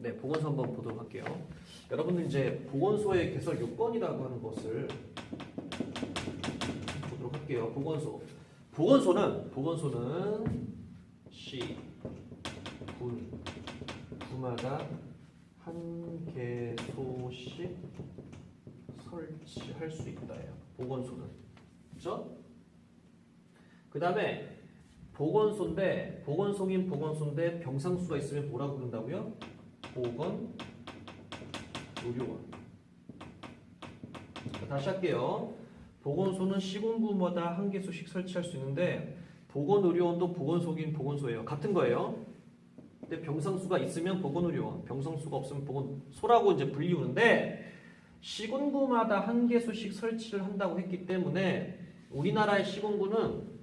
네, 보건소 한번 보도록 할게요. 여러분들 이제 보건소의 개설 요건이라고 하는 것을 보도록 할게요. 보건소는 시, 군, 구마다 한 개소씩 설치할 수 있다예요. 보건소는. 그렇죠? 그 다음에 보건소인데 병상수가 있으면 뭐라고 부른다고요? 보건 의료원. 다시 할게요. 보건소는 시군구마다 한 개소씩 설치할 수 있는데 보건의료원도 보건소긴 보건소예요. 같은 거예요. 근데 병상수가 있으면 보건의료원, 병상수가 없으면 보건소라고 이제 불리우는데 시군구마다 한 개소씩 설치를 한다고 했기 때문에 우리나라의 시군구는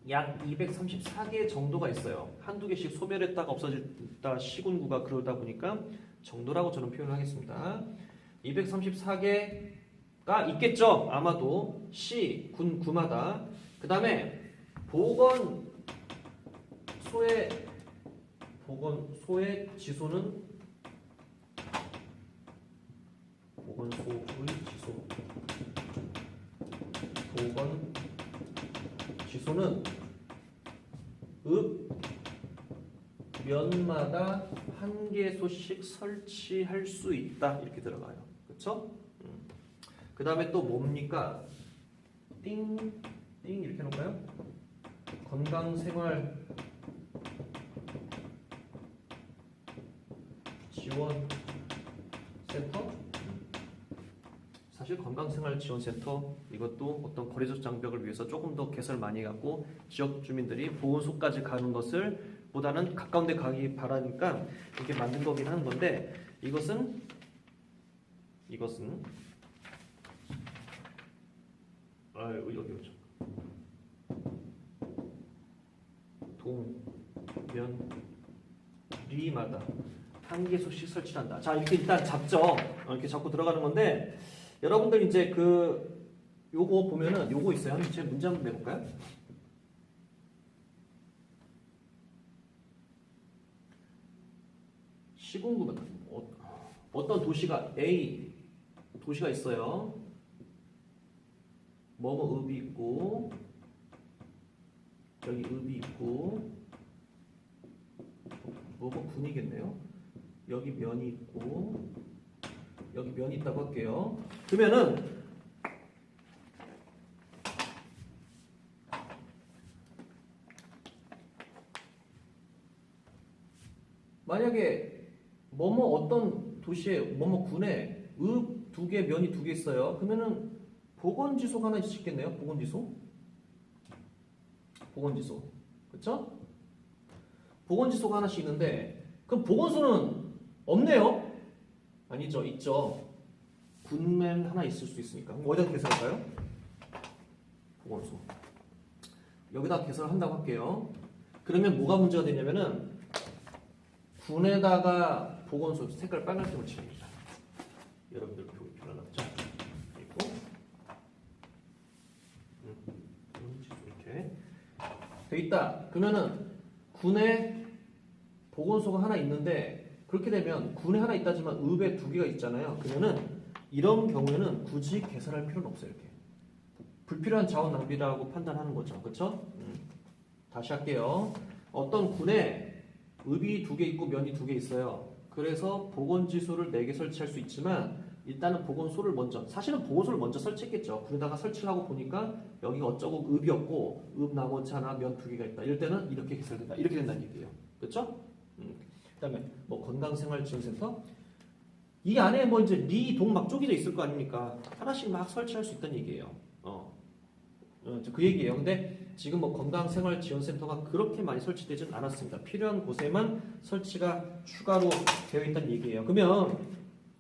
약 234개 정도가 있어요. 한두 개씩 소멸했다가 없어졌다 시군구가 그러다 보니까 정도라고 저는 표현을 하겠습니다. 234개가 있겠죠. 아마도 시, 군, 구마다. 그 다음에 보건소의 지소는 지소는 면마다 한 개소씩 설치할 수 있다 이렇게 들어가요. 그렇죠? 그 다음에 또 뭡니까? 띵 이렇게 해놓을까요? 건강생활 지원센터? 사실 건강생활지원센터 이것도 어떤 거리적 장벽을 위해서 조금 더 개설 많이 해갖고 지역 주민들이 보건소까지 가는 것을 보다는 가까운 데 가기 바라니까 이렇게 만든 거긴 하는 건데 이것은 여기 오죠. 동면리마다 한 개소씩 설치한다. 자, 이렇게 일단 잡죠. 이렇게 잡고 들어가는 건데 여러분들 이제 요거 보면은 요거 있어요. 제 문제 한번 내볼까요? 시군구마다 어떤 도시가 A 도시가 있어요. 뭐뭐 읍이 있고 여기 읍이 있고 뭐뭐 군이겠네요. 여기 면이 있고 여기 면이 있다고 할게요. 그러면은 만약에 뭐뭐 어떤 도시에 뭐뭐 군에 읍 두 개 면이 두 개 있어요. 그러면은 보건지소가 하나 있겠네요. 보건지소. 그렇죠? 보건지소가 하나씩 있는데 그럼 보건소는 없네요? 아니죠. 있죠. 군맨 하나 있을 수 있으니까. 그럼 어디다 개설할까요? 보건소. 여기다 개설한다고 할게요. 그러면 뭐가 문제가 되냐면은 군에다가 보건소 색깔 빨간색으로 칠합니다. 여러분들 표현하죠? 그리고 이렇게 돼 있다. 그러면은 군에 보건소가 하나 있는데 그렇게 되면 군에 하나 있다지만 읍에 두 개가 있잖아요. 그러면은 이런 경우에는 굳이 개설할 필요는 없어요. 이렇게 불필요한 자원 낭비라고 판단하는 거죠. 그렇죠? 다시 할게요. 어떤 군에 읍이 두 개 있고 면이 두 개 있어요. 그래서 보건지소를 4개 설치할 수 있지만 일단은 보건소를 먼저 사실은 보건소를 먼저 설치했겠죠. 그러다가 설치를 하고 보니까 여기가 어쩌고 읍이었고 읍 나머지 하나 면 두 개가 있다. 이럴 때는 이렇게 개설된다. 이렇게 된다는 얘기예요. 그렇죠? 그다음에 뭐 건강생활지원센터 이 안에 뭐 이제 동 막 쪼개져 있을 거 아닙니까? 하나씩 막 설치할 수 있다는 얘기예요. 그 얘기예요. 근데 지금 뭐 건강생활지원센터가 그렇게 많이 설치되진 않았습니다. 필요한 곳에만 설치가 추가로 되어 있다는 얘기예요. 그러면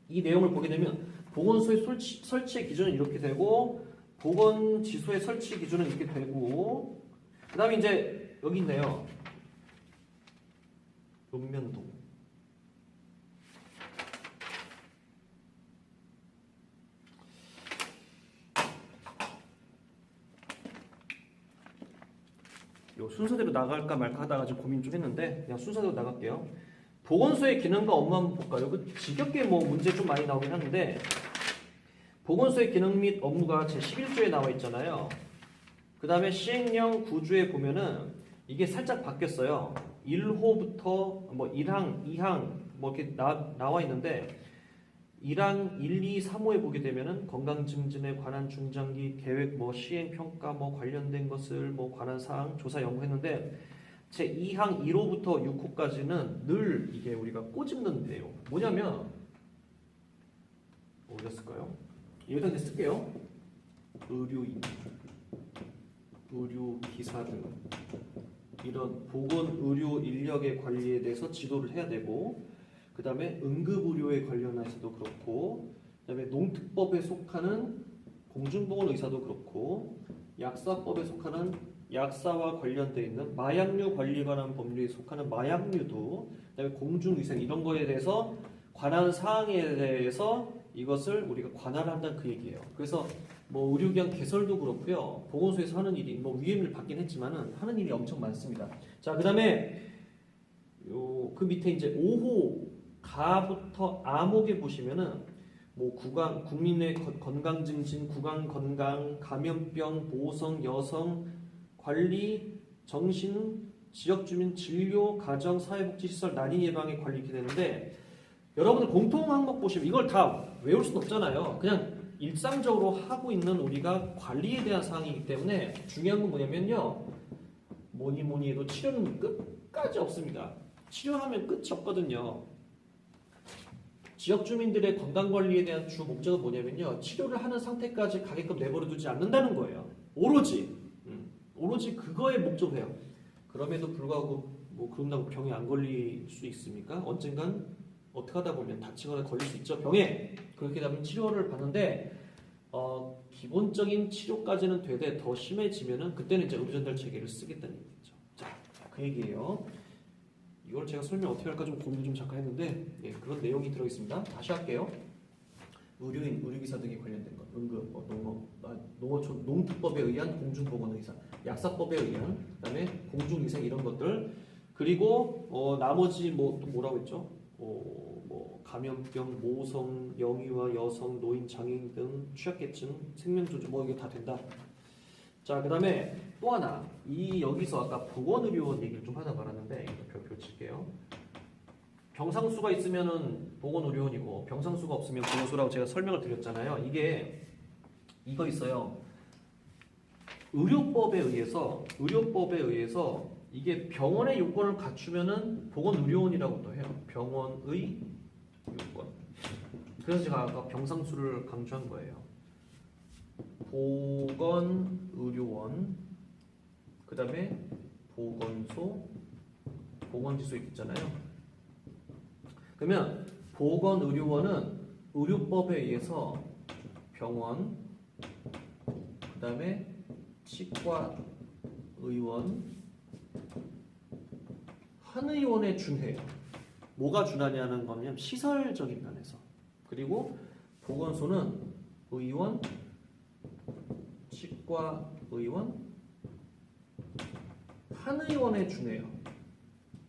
이 내용을 보게 되면 보건소의 설치 기준은 이렇게 되고 보건지소의 설치 기준은 이렇게 되고 그 다음에 이제 여기 있네요. 읍면동. 요 순서대로 나갈까 말까 하다가 좀 고민 좀 했는데 그냥 순서대로 나갈게요. 보건소의 기능과 업무 한번 볼까요? 그 지겹게 뭐 문제 좀 많이 나오긴 하는데 보건소의 기능 및 업무가 제11조에 나와 있잖아요. 그 다음에 시행령 9조에 보면은 이게 살짝 바뀌었어요. 1호부터 뭐 1항, 2항 뭐 이렇게 나와 있는데 1항 1, 2, 3호에 보게 되면은 건강 증진에 관한 중장기 계획 뭐 시행 평가 뭐 관련된 것을 뭐 관한 사항 조사 연구했는데 제 2항 1호부터 6호까지는 늘 이게 우리가 꼬집는 내용. 뭐냐면 어디다 쓸까요? 여기다 쓸게요. 의료인, 의료기사 등 이런 보건 의료 인력의 관리에 대해서 지도를 해야 되고 그 다음에 응급의료에 관련해서도 그렇고 그 다음에 농특법에 속하는 공중보건의사도 그렇고 약사법에 속하는 약사와 관련되어 있는 마약류 관리에 관한 법률에 속하는 마약류도 그다음에 공중위생 이런 거에 대해서 관한 사항에 대해서 이것을 우리가 관할을 한다는 그 얘기예요. 그래서 뭐 의료기관 개설도 그렇고요. 보건소에서 하는 일이 뭐 위임을 받긴 했지만은 하는 일이 엄청 많습니다. 자, 그다음에 그 밑에 이제 5호 가부터 암호에 보시면은 뭐 구강 국민의 건강 증진, 구강 건강, 감염병, 보성, 여성 관리, 정신, 지역 주민 진료, 가정, 사회복지시설 난임 예방에 관리 이렇게 되는데 여러분들 공통 항목 보시면 이걸 다 외울 수는 없잖아요. 그냥 일상적으로 하고 있는 우리가 관리에 대한 사항이기 때문에 중요한 건 뭐냐면요. 뭐니 해도 치료는 끝까지 없습니다. 치료하면 끝이 없거든요. 지역 주민들의 건강관리에 대한 주 목적은 뭐냐면요. 치료를 하는 상태까지 가게끔 내버려 두지 않는다는 거예요. 오로지 그거에 목적을 해요. 그럼에도 불구하고 뭐 그런다고 병에 안 걸릴 수 있습니까? 언젠간 어떻게 하다 보면 다치거나 걸릴 수 있죠. 병에. 그렇게 되면 치료를 받는데 기본적인 치료까지는 되되 더 심해지면은 그때는 이제 의료전달 체계를 쓰겠다는 얘기죠. 자, 그 얘기예요. 이걸 제가 설명 어떻게 할까 좀 고민 좀 잠깐 했는데 예, 그런 내용이 들어 있습니다. 다시 할게요. 의료인, 의료기사 등에 관련된 것, 응급, 농특법에 의한 공중보건의사, 약사법에 의한 그다음에 공중위생 이런 것들 그리고 나머지 뭐 또 뭐라고 했죠? 뭐 감염병, 모성, 영유아, 여성, 노인, 장애인 등 취약계층, 생명조주 뭐 이게 다 된다. 자, 그다음에 또 하나 여기서 아까 보건의료원 얘기를 좀 하다 말았는데 별표 칠게요. 병상수가 있으면은 보건의료원이고 병상수가 없으면 보건소라고 제가 설명을 드렸잖아요. 이거 있어요. 의료법에 의해서 이게 병원의 요건을 갖추면은 보건의료원이라고 또 해요. 병원의 요건. 그래서 제가 아까 병상수를 강조한 거예요. 보건의료원, 그 다음에 보건소, 보건지수 있잖아요. 그러면 보건의료원은 의료법에 의해서 병원, 그 다음에 치과의원, 한의원에 준해요. 뭐가 준하냐는 거냐면 시설적인 면에서. 그리고 보건소는 의원, 치과의원, 한의원에 준해요.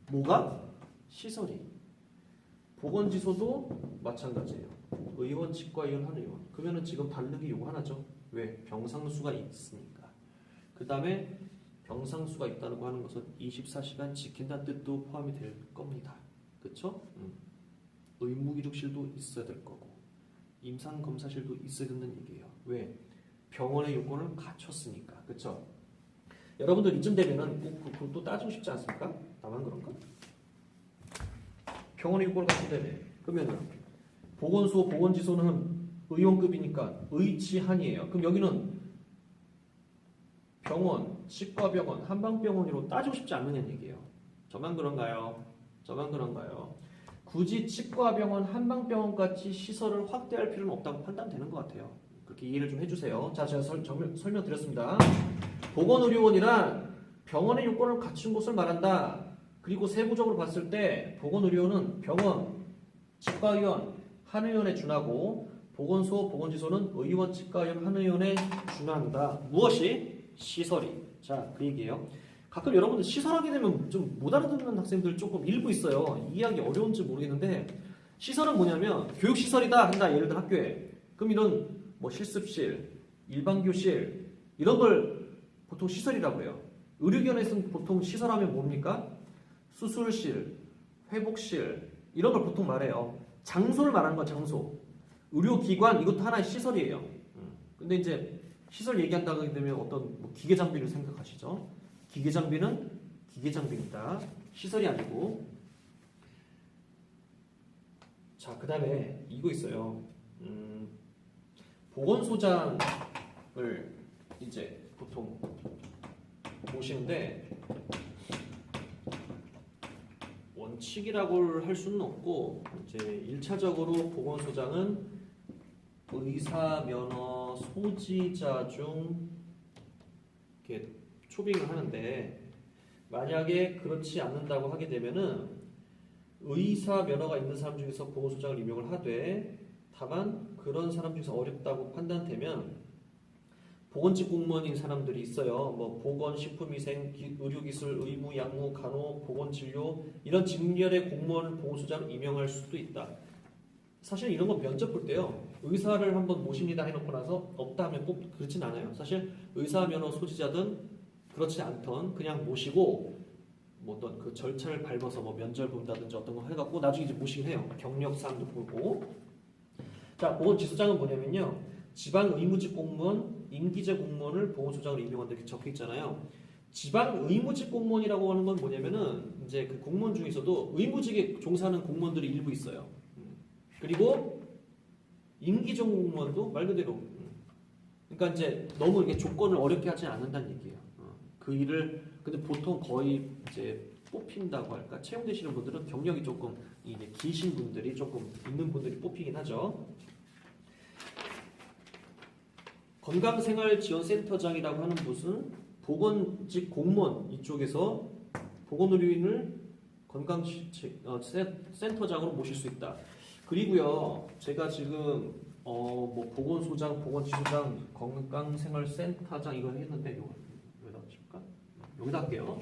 뭐가? 시설이. 보건지소도 마찬가지예요. 의원, 치과의원, 한의원. 그러면은 지금 다른 게 요거 하나죠. 왜? 병상수가 있으니까. 그 다음에 병상수가 있다는 거 하는 것은 24시간 지킨다는 뜻도 포함이 될 겁니다. 그쵸? 의무기록실도 있어야 될 거고 임상검사실도 있어야 된다는 얘기예요. 왜? 병원의 요건을 갖췄으니까. 그쵸? 여러분들 이쯤 되면은 꼭 또 따지고 싶지 않습니까? 나만 그런가? 병원의 요건을 갖춘다며. 그러면은 보건소, 보건지소는 의원급이니까 의치한이에요. 그럼 여기는 병원, 치과병원, 한방병원으로 따지고 싶지 않느냐는 얘기예요. 저만 그런가요? 굳이 치과병원, 한방병원까지 시설을 확대할 필요는 없다고 판단되는 것 같아요. 그렇게 이해를 좀 해주세요. 자, 제가 설명드렸습니다. 보건의료원이란 병원의 요건을 갖춘 곳을 말한다. 그리고 세부적으로 봤을 때 보건의료원은 병원, 치과의원, 한의원에 준하고 보건소, 보건지소는 의원, 치과의원, 한의원에 준한다. 무엇이? 시설이. 자, 그 얘기예요. 가끔 여러분들 시설하게 되면 좀 못 알아듣는 학생들 조금 일부 있어요. 이해하기 어려운지 모르겠는데 시설은 뭐냐면 교육시설이다 한다. 예를 들어 학교에. 그럼 이런 뭐 실습실, 일반교실 이런 걸 보통 시설이라고 해요. 의료기관에서는 보통 시설하면 뭡니까? 수술실, 회복실 이런 걸 보통 말해요. 장소를 말하는 건 장소. 의료기관 이것도 하나의 시설이에요. 근데 이제 시설 얘기한다고 하게 되면 어떤 뭐 기계 장비를 생각하시죠. 기계 장비는 기계 장비입니다. 시설이 아니고. 자, 그 다음에 이거 있어요. 보건소장을 이제 보통 보시는데 원칙이라고 할 수는 없고 이제 1차적으로 보건소장은 의사 면허 소지자 중 이렇게 초빙을 하는데 만약에 그렇지 않는다고 하게 되면은 의사 면허가 있는 사람 중에서 보건소장을 임용을 하되 다만 그런 사람 중에서 어렵다고 판단되면 보건직 공무원인 사람들이 있어요. 뭐 보건, 식품위생, 의료기술, 의무, 약무, 간호, 보건진료 이런 직렬의 공무원을 보건소장을 임명할 수도 있다. 사실 이런 거 면접 볼 때요. 의사를 한번 모십니다 해놓고 나서 없다 하면 꼭 그렇진 않아요. 사실 의사 면허 소지자든 그렇지 않던 그냥 모시고 뭐 어떤 그 절차를 밟아서 뭐 면접을 본다든지 어떤 거 해갖고 나중에 이제 모시긴 해요. 경력 사항도 보고. 자, 보건지소장은 뭐냐면요. 지방 의무직 공무원, 임기제 공무원을 보건소장으로 임명한다 이렇게 적혀 있잖아요. 지방 의무직 공무원이라고 하는 건 뭐냐면은 이제 그 공무원 중에서도 의무직에 종사하는 공무원들이 일부 있어요. 그리고 임기종 공무원도 말 그대로. 그러니까 이제 너무 이게 조건을 어렵게 하지 않는다는 얘기예요. 그 일을 근데 보통 거의 이제 뽑힌다고 할까 채용되시는 분들은 경력이 조금 이게 기신 분들이 조금 있는 분들이 뽑히긴 하죠. 건강생활지원센터장이라고 하는 곳은 보건직 공무원 이쪽에서 보건의료인을 건강센터장으로 모실 수 있다. 그리고요, 제가 지금 뭐 보건소장, 보건지소장, 건강생활센터장 이거 했는데 이거 여기다 칠까? 여기다 할게요.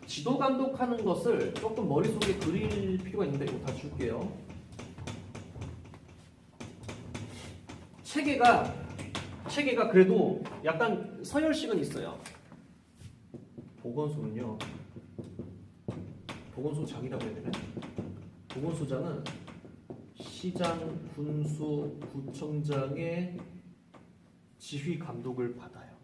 지도 감독하는 것을 조금 머릿속에 그릴 필요가 있는데 이거 다 줄게요. 체계가 그래도 약간 서열식은 있어요. 보건소는요. 보건소장이라고 해야 되나? 보건소장은 시장, 군수, 구청장의 지휘 감독을 받아요.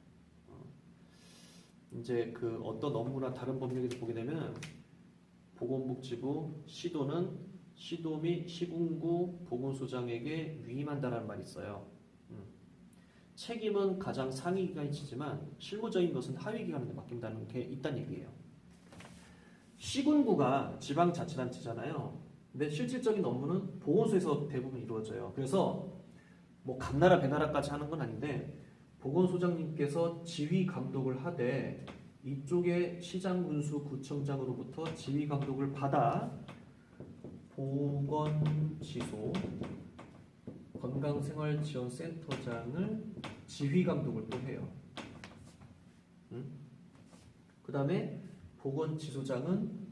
이제 그 어떤 업무나 다른 법령에서 보게 되면 보건복지부, 시도 및 시군구 보건소장에게 위임한다라는 말이 있어요. 책임은 가장 상위 기관이 지지만 실무적인 것은 하위 기관한테 맡긴다는 게 있다는 얘기예요. 시군구가 지방자치단체잖아요. 근데 실질적인 업무는 보건소에서 대부분 이루어져요. 그래서 뭐 감나라 배나라까지 하는 건 아닌데 보건소장님께서 지휘 감독을 하되 이쪽에 시장, 군수, 구청장으로부터 지휘 감독을 받아 보건지소, 건강생활지원센터장을 지휘 감독을 또 해요. 그 다음에 보건지소장은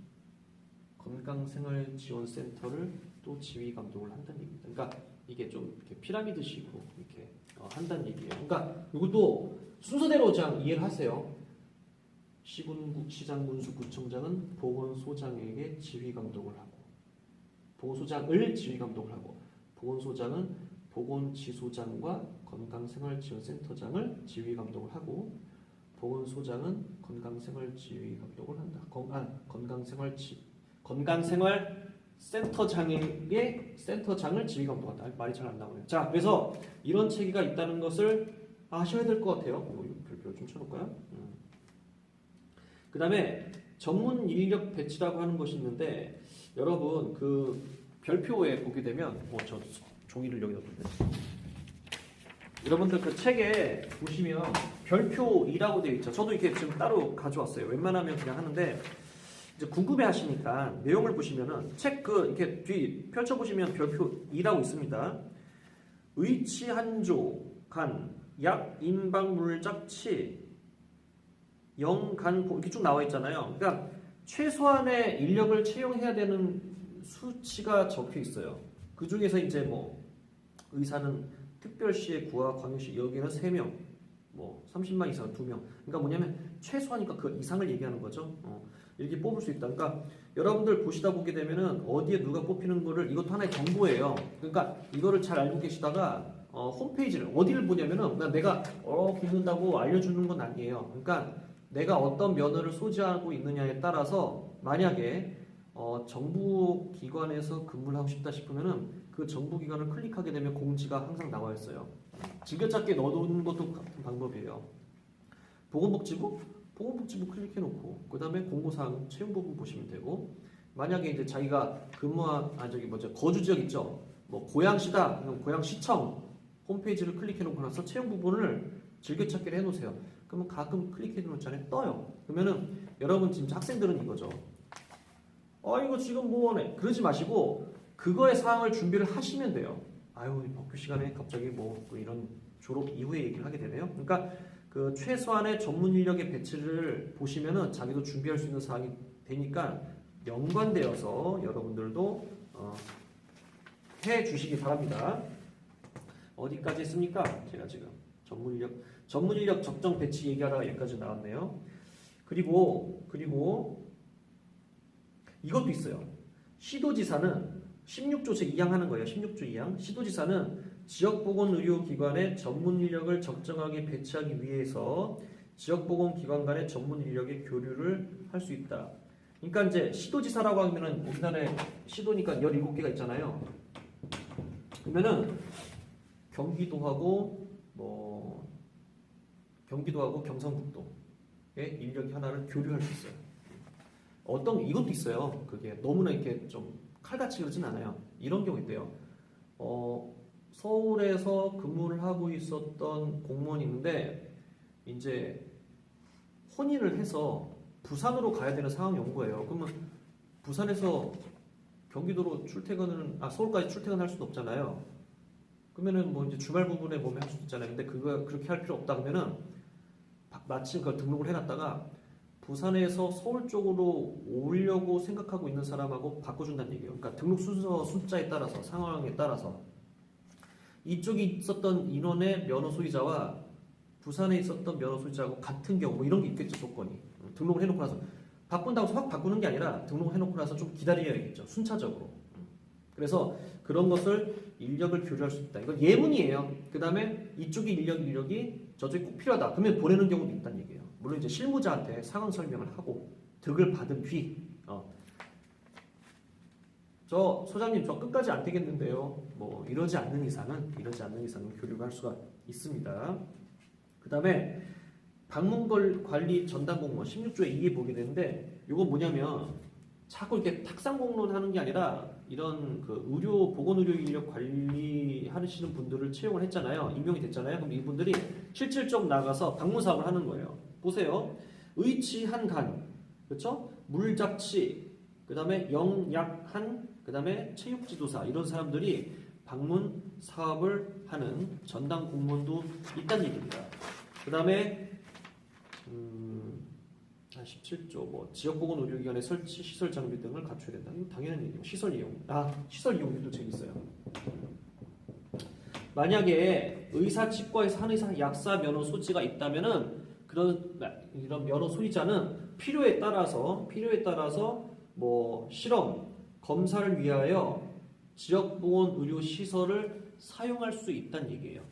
건강생활지원센터를 또 지휘 감독을 한다는 얘기입니다. 그러니까 이게 좀 이렇게 피라미드식으로 이렇게 한다는 얘기예요. 그러니까 이것도 순서대로 그냥 이해를 하세요. 시군구, 시장, 군수, 구청장은 보건소장에게 지휘 감독을 하고, 보건소장을 지휘 감독을 하고, 보건소장은 보건지소장과 건강생활지원센터장을 지휘 감독을 하고, 보건소장은 건강생활지휘 감독을 한다. 건강생활센터장에게 센터장을 지휘 감독한다. 말이 잘 안 나오네요. 자, 그래서 이런 체계가 있다는 것을 아셔야 될 것 같아요. 이거 별표 좀 쳐놓을까요? 그 다음에 전문 인력 배치라고 하는 것이 있는데 여러분 그 별표에 보게 되면 저 종이를 여기다 놓는데 여러분들 그 책에 보시면 별표 2라고 되어 있죠. 저도 이렇게 지금 따로 가져왔어요. 웬만하면 그냥 하는데 이제 궁금해 하시니까 내용을 보시면은 책 그 이렇게 뒤 펼쳐 보시면 별표 2라고 있습니다. 의치 한조 간 약 인방물작 치 영간 이렇게 쭉 나와 있잖아요. 그러니까 최소한의 인력을 채용해야 되는 수치가 적혀 있어요. 그 중에서 이제 뭐 의사는 특별시에 구와 광역시 여기는 3명, 뭐 30만 이상 2명. 그러니까 뭐냐면 최소하니까 그 이상을 얘기하는 거죠. 이렇게 뽑을 수 있다. 그러니까 여러분들 보시다 보게 되면은 어디에 누가 뽑히는 거를 이것도 하나의 정보예요. 그러니까 이거를 잘 알고 계시다가 홈페이지를 어디를 보냐면은 그냥 내가 붙는다고 알려주는 건 아니에요. 그러니까 내가 어떤 면허를 소지하고 있느냐에 따라서 만약에 정부 기관에서 근무를 하고 싶다 싶으면은 그 정부 기관을 클릭하게 되면 공지가 항상 나와 있어요. 즐겨찾기에 넣어놓는 것도 같은 방법이에요. 보건복지부 클릭해놓고 그 다음에 공고사항 채용 부분 보시면 되고 만약에 이제 자기가 근무한 거주 지역 있죠. 뭐 고양시다, 그럼 고양시청 홈페이지를 클릭해놓고 나서 채용 부분을 즐겨찾기를 해놓으세요. 그러면 가끔 클릭해놓잖아요. 떠요. 그러면은 여러분 지금 학생들은 이거죠. 이거 지금 뭐하네. 그러지 마시고 그거의 사항을 준비를 하시면 돼요. 아유, 법규 시간에 갑자기 뭐 또 이런 졸업 이후에 얘기를 하게 되네요. 그러니까 그 최소한의 전문 인력의 배치를 보시면은 자기도 준비할 수 있는 사항이 되니까 연관되어서 여러분들도 해 주시기 바랍니다. 어디까지 했습니까? 제가 지금 전문 인력 적정 배치 얘기하다가 여기까지 나왔네요. 그리고 이것도 있어요. 시도지사는 16조 제2항 하는 거예요. 16조 2항. 시도지사는 지역보건의료기관의 전문 인력을 적정하게 배치하기 위해서 지역보건기관 간의 전문 인력의 교류를 할 수 있다. 그러니까 이제 시도지사라고 하면은 우리나라에 시도니까 17개가 있잖아요. 그러면은 경기도하고 경상북도의 인력이 하나를 교류할 수 있어요. 이것도 있어요. 그게 너무나 이렇게 좀 칼같이 그러진 않아요. 이런 경우 있대요. 서울에서 근무를 하고 있었던 공무원이 있는데 이제 혼인을 해서 부산으로 가야 되는 상황이 온 거예요. 그러면 부산에서 경기도로 서울까지 출퇴근할 수도 없잖아요. 그러면은 뭐 이제 주말 부분에 보면 할 수도 있잖아요. 근데 그렇게 할 필요 없다 그러면은 마침 그걸 등록을 해놨다가 부산에서 서울 쪽으로 오려고 생각하고 있는 사람하고 바꿔준다는 얘기예요. 그러니까 등록 순서 숫자에 따라서 상황에 따라서 이쪽에 있었던 인원의 면허 소유자와 부산에 있었던 면허 소유자하고 같은 경우 뭐 이런 게 있겠죠. 조건이 등록을 해놓고 나서 바꾼다고 해서 확 바꾸는 게 아니라 등록을 해놓고 나서 좀 기다려야겠죠. 순차적으로. 그래서 그런 것을 인력을 교류할 수 있다. 이건 예문이에요. 그 다음에 이쪽의 인력이 저쪽에 꼭 필요하다. 그러면 보내는 경우도 있다는 얘기예요. 물론 이제 실무자한테 상황 설명을 하고 득을 받은 뒤 저 소장님 저 끝까지 안 되겠는데요. 뭐 이러지 않는 이상은 교류가 할 수가 있습니다. 그 다음에 방문 관리 전담 공무원 16조에 이게 보게 되는데 이건 뭐냐면 자꾸 이렇게 탁상 공론하는 게 아니라 이런 그 보건의료 인력 관리하시는 분들을 채용을 했잖아요. 임명이 됐잖아요. 그럼 이분들이 실질적으로 나가서 방문 사업을 하는 거예요. 보세요. 의치한간, 그렇죠? 물잡치, 그 다음에 영약한, 그 다음에 체육지도사 이런 사람들이 방문 사업을 하는 전담 공무원도 있다는 얘기입니다. 그 다음에 17조 뭐 지역보건의료기관의 설치 시설 장비 등을 갖춰야 된다. 이거 당연한 얘기고 시설 이용도 재밌어요. 만약에 의사, 치과에서 한의사, 약사 면허 소지가 있다면은 이런 면허 소유자는 필요에 따라서 뭐 실험, 검사를 위하여 지역보건의료시설을 사용할 수 있다는 얘기예요.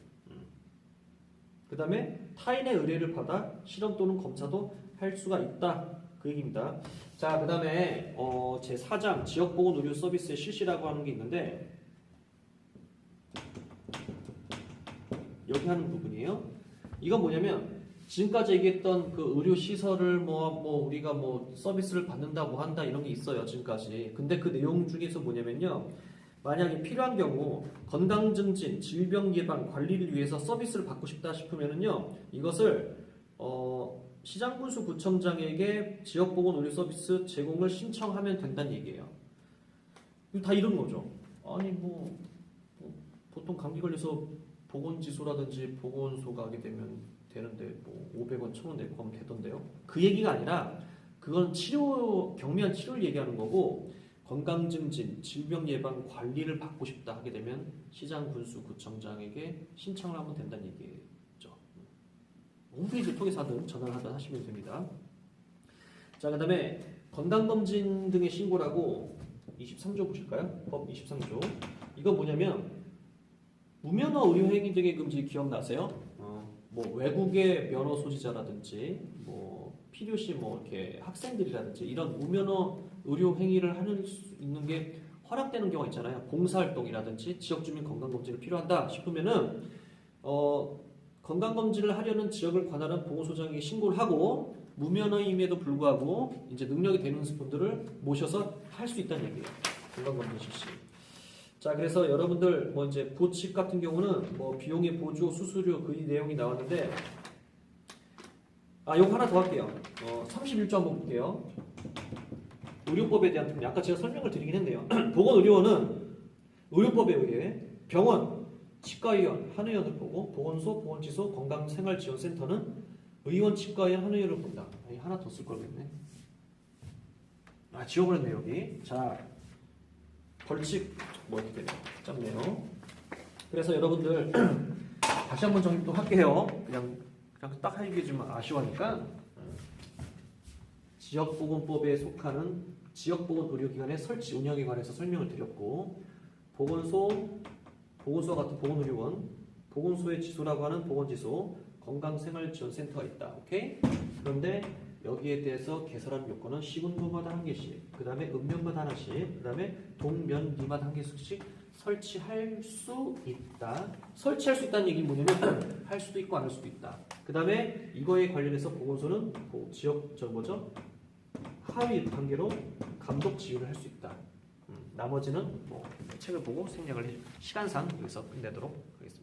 그 다음에 타인의 의뢰를 받아 실험 또는 검사도 할 수가 있다. 그 얘기입니다. 자, 그 다음에 제4장 지역보건의료 서비스의 실시라고 하는 게 있는데 여기 하는 부분이에요. 이건 뭐냐면 지금까지 얘기했던 그 의료 시설을 우리가 서비스를 받는다 한다 이런 게 있어요. 지금까지. 근데 그 내용 중에서 뭐냐면요. 만약에 필요한 경우 건강 증진, 질병 예방, 관리를 위해서 서비스를 받고 싶다 싶으면은요. 이것을 시장군수 구청장에게 지역보건의료 서비스 제공을 신청하면 된다는 얘기예요. 다 이런 거죠. 아니 보통 감기 걸려서 보건지소라든지 보건소 가게 되면 되는데 뭐 500원, 1000원 내고 가면 되던데요. 그 얘기가 아니라 그건 치료 경미한 치료를 얘기하는 거고 건강 증진, 질병 예방 관리를 받고 싶다 하게 되면 시장 군수 구청장에게 신청을 하면 된다는 얘기죠. 홈페이지를 통해서 하든 전화를 하든 하시면 됩니다. 자, 그다음에 건강검진 등의 신고라고 23조 보실까요? 법 23조. 이건 뭐냐면 무면허 의료행위 등의 금지 기억나세요? 뭐 외국의 면허 소지자라든지 뭐 필요시 뭐 이렇게 학생들이라든지 이런 무면허 의료 행위를 하는 수 있는 게 허락되는 경우가 있잖아요. 봉사활동이라든지 지역주민 건강검진이 필요하다 싶으면은 건강검진을 하려는 지역을 관할한 보건소장에게 신고를 하고 무면허임에도 불구하고 이제 능력이 되는 분들을 모셔서 할 수 있다는 얘기예요. 건강검진 실시. 자, 그래서 여러분들 뭐 이제 보칙 같은 경우는 뭐 비용의 보조, 수수료 그 내용이 나왔는데 요거 하나 더 할게요. 31조 한번 볼게요. 의료법에 대한 부분 아까 제가 설명을 드리긴 했네요. 보건의료원은 의료법에 의해 병원, 치과의원, 한의원을 보고 보건소, 보건지소, 건강생활지원센터는 의원, 치과의원, 한의원을 본다. 하나 더 쓸 걸 그랬네. 지워버렸네 여기. 자, 벌칙 뭐 이렇게 되네요. 짧네요. 그래서 여러분들 다시 한번 정리 또 할게요. 그냥 딱 얘기해주면 아쉬워하니까 지역보건법에 속하는 지역보건의료기관의 설치 운영에 관해서 설명을 드렸고 보건소와 같은 보건의료원, 보건소의 지소라고 하는 보건지소, 건강생활지원센터가 있다. 오케이? 그런데 여기에 대해서 개설한 요건은 시군구마다 한 개씩, 그 다음에 읍면마다 하나씩, 그 다음에 동면리마다 한 개씩 설치할 수 있다. 설치할 수 있다는 얘기는 뭐냐면 할 수도 있고 안 할 수도 있다. 그 다음에 이거에 관련해서 보건소는 지역 하위 단계로 감독 지휘를 할 수 있다. 나머지는 뭐 책을 보고 생략을 시간상 여기서 끝내도록 하겠습니다.